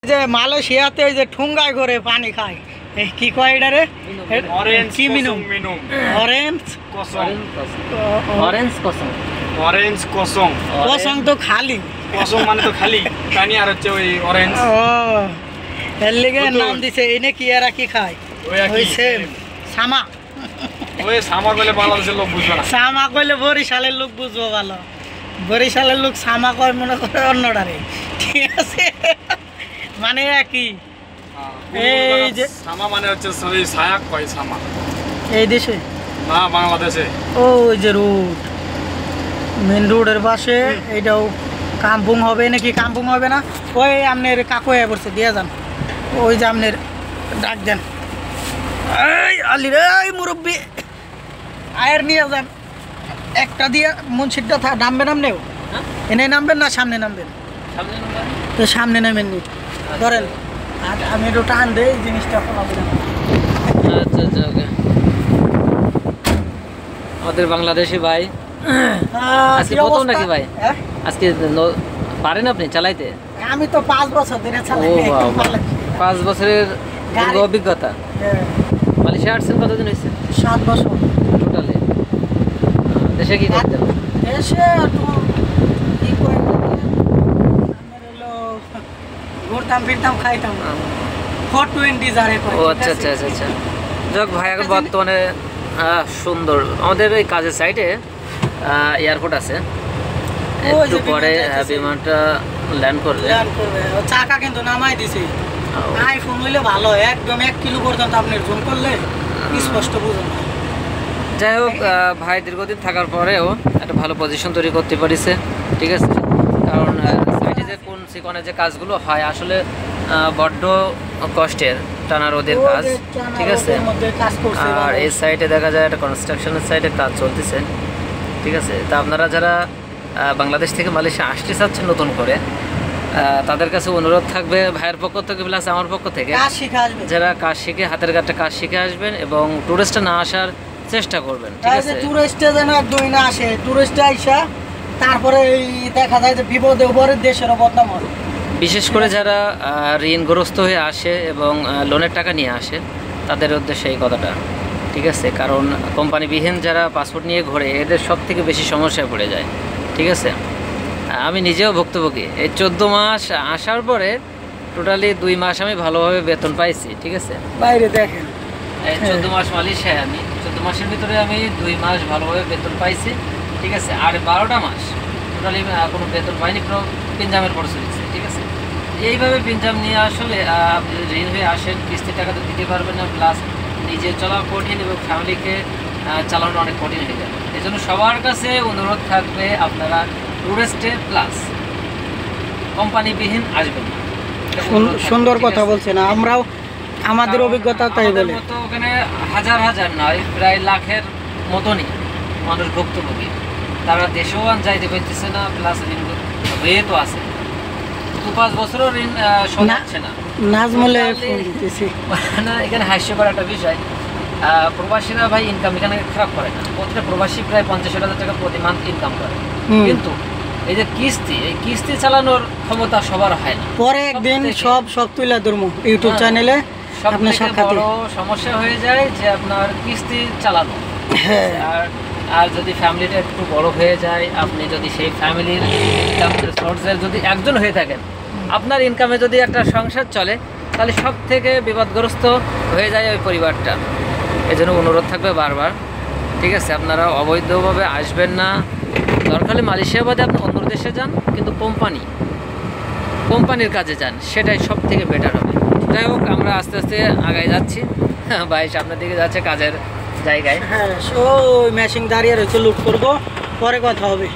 যে মালয়েশিয়াতে ওই যে ঠুঙ্গায় করে পানি খায়, এই কি কয় এটা রে? অরেঞ্জ কি মিনুম? অরেঞ্জ কসং। অরেঞ্জ কসম। অরেঞ্জ কসং। কসং তো খালি, কসং মানে তো খালি পানি, আর হচ্ছে ওই অরেঞ্জ। ও এর লিগে নাম দিছে। এনে কি এরা কি খায়? ওই সেম সামা। ওই সামা কইলে বাংলাদেশের লোক বুঝবে না। সামা কইলে বরিশালের লোক বুঝবো ভালো। বরিশালের লোক সামা কয় মনে করে অন্যটারে, ঠিক আছে? মানে একই। এই যে সামা মানে হচ্ছে ওই ছায়া কয় সামা। এই দেশে না, বাংলাদেশে। ওই যে রোড, মেন রোডের পাশে এইটাও কাম্পুং হবে নাকি? কাম্পুং হবে না? ওই আপনার কাকু হয়ে পড়ছে, দিয়ে যান। ওই যে আপনার ডাক দেন, এই আলি রে, এই মুরব্বী আয়ের নিয়ে যান একটা দিয়ে। মুন্সিরটা নামবেন আপনিও? এনে নামবেন না সামনে নামবেন? তো সামনে নামেননি, ধরেন। আর আমি একটু টান দেই, জিনিসটা ফলাবো। আচ্ছা আচ্ছা, ওকে। আমাদের বাংলাদেশি ভাই আজকে প্রথম নাকি ভাই? আজকে পারেন আপনি চালাইতে? আমি তো 5 বছর ধরে চালাই। ও বাবা, 5 বছরের অভিজ্ঞতা। মালয়েশিয়া আসছেন কতদিন হয়েছে? 7 বছর টোটালি। দেশে কি করতেন? এসে কি করে ঘুরতাম ফিরতাম, খাইতাম। 420 যারে কয়। ও আচ্ছা আচ্ছা আচ্ছা আচ্ছা। যাক ভাই, এখন বর্তমানে সুন্দর আমাদের এই কাজের সাইডে এয়ারপোর্ট আছে। একটু পরে বিমানটা ল্যান্ড করবে। চাকা কিন্তু নামাই দিছে। আইফোন হইলে ভালো, একদম 1 কিলো পর্যন্ত আপনি জুম করলে স্পষ্ট বুঝুন। যাই হোক, ভাই দীর্ঘদিন থাকার পরেও একটা ভালো পজিশন তৈরি করতে পারিছে, ঠিক আছে? কারণ সাইডে যে কোন সিকনে যে কাজগুলো হয় আসলে বড্ড কষ্টের, টানা রোদের কাজ, ঠিক আছে? আর এই সাইডে দেখা যায় একটা কনস্ট্রাকশনের সাইডে কাজ চলতেছে, ঠিক আছে? তা আপনারা যারা বাংলাদেশ থেকে মালয়েশিয়া আসতে চাচ্ছেন নতুন করে, তাদের কাছে অনুরোধ থাকবে ভাইয়ের পক্ষ থেকে প্লাস আমার পক্ষ থেকে, যারা কাজ শিখে হাতের কাজটা কাজ শিখে আসবেন এবং টুরিস্টে না আসার চেষ্টা করবেন, ঠিক আছে? টুরিস্টে যেন একদমই না আসে। টুরিস্টে আইসা তারপরে দেখা যায় যে বিপদে উপরে দেশেরও বদনাম হয়। বিশেষ করে যারা ঋণগ্রস্ত হয়ে আসে এবং লোনের টাকা নিয়ে আসে, তাদের উদ্দেশ্যে এই কথাটা, ঠিক আছে? কারণ কোম্পানিবিহীন যারা পাসপোর্ট নিয়ে ঘোরে, এদের সব থেকে বেশি সমস্যায় পড়ে যায়, ঠিক আছে? আমি নিজেও ভুক্তভোগী। এই 14 মাস আসার পরে টোটালি 2 মাস আমি ভালোভাবে বেতন পাইছি, ঠিক আছে? বাইরে দেখেন, এই 14 মাস মালয়েশিয়ায় আমি 14 মাসের ভিতরে আমি 2 মাস ভালোভাবে বেতন পাইছি, ঠিক আছে? আর 12টা মাস টোটালি কোনো বেতন পাইনি, পুরো পিনজামের পর চলেছে, ঠিক আছে? এইভাবে পিনজাম নিয়ে আসলে আপনি যদি ঋণ হয়ে আসেন, কিস্তির টাকা তো দিতে পারবেন না, প্লাস নিজে চলা কঠিন এবং ফ্যামিলিকে চালানো অনেক কঠিন হয়ে যাবে। এই জন্য সবার কাছে অনুরোধ থাকবে, আপনারা টুরিস্টে প্লাস কোম্পানিবিহীন আসবেন না। সুন্দর কথা বলছেন। আমরাও আমাদের অভিজ্ঞতা তাই বলে। ওখানে হাজার হাজার নয়, প্রায় লাখের মতনই মানুষ ভুক্তভোগী। তারা দেশেও যাইতে পারতেছে না, প্লাস ঋণ হয়ে তো আছে, 2-5 বছরও ঋণ শোধ হচ্ছে না। নাজমুলে ফোন দিতেছি না, এখানে হাস্যকর একটা বিষয়, প্রবাসীরা ভাই ইনকাম এখানে খারাপ করে না। প্রতিটা প্রবাসী প্রায় 50,000 টাকা প্রতি মান্থ ইনকাম করে, কিন্তু এই যে কিস্তি, এই কিস্তি চালানোর ক্ষমতা সবার হয় না। পরে একদিন সব তুলে ধরবো ইউটিউব চ্যানেলে। সবথেকে বড় সমস্যা হয়ে যায় যে আপনার কিস্তি চালানো। আর যদি ফ্যামিলিটা একটু বড় হয়ে যায়, আপনি যদি সেই ফ্যামিলির সোর্সের যদি একজন হয়ে থাকেন, আপনার ইনকামে যদি একটা সংসার চলে, তাহলে সব থেকে বিপদগ্রস্ত হয়ে যায় ওই পরিবারটা। এই জন্য অনুরোধ থাকবে বারবার, ঠিক আছে? আপনারা অবৈধভাবে আসবেন না। দরকার হলে মালয়েশিয়া বাদে আপনি অন্য দেশে যান, কিন্তু কোম্পানির কাজে যান, সেটাই সব থেকে বেটার হবে। যাই হোক, আমরা আস্তে আস্তে আগায় যাচ্ছি। ভাই সামনের দিকে যাচ্ছে কাজের জায়গায়। হ্যাঁ, মেশিন দাঁড়িয়ে রয়েছে, লুট করবো, পরে কথা হবে।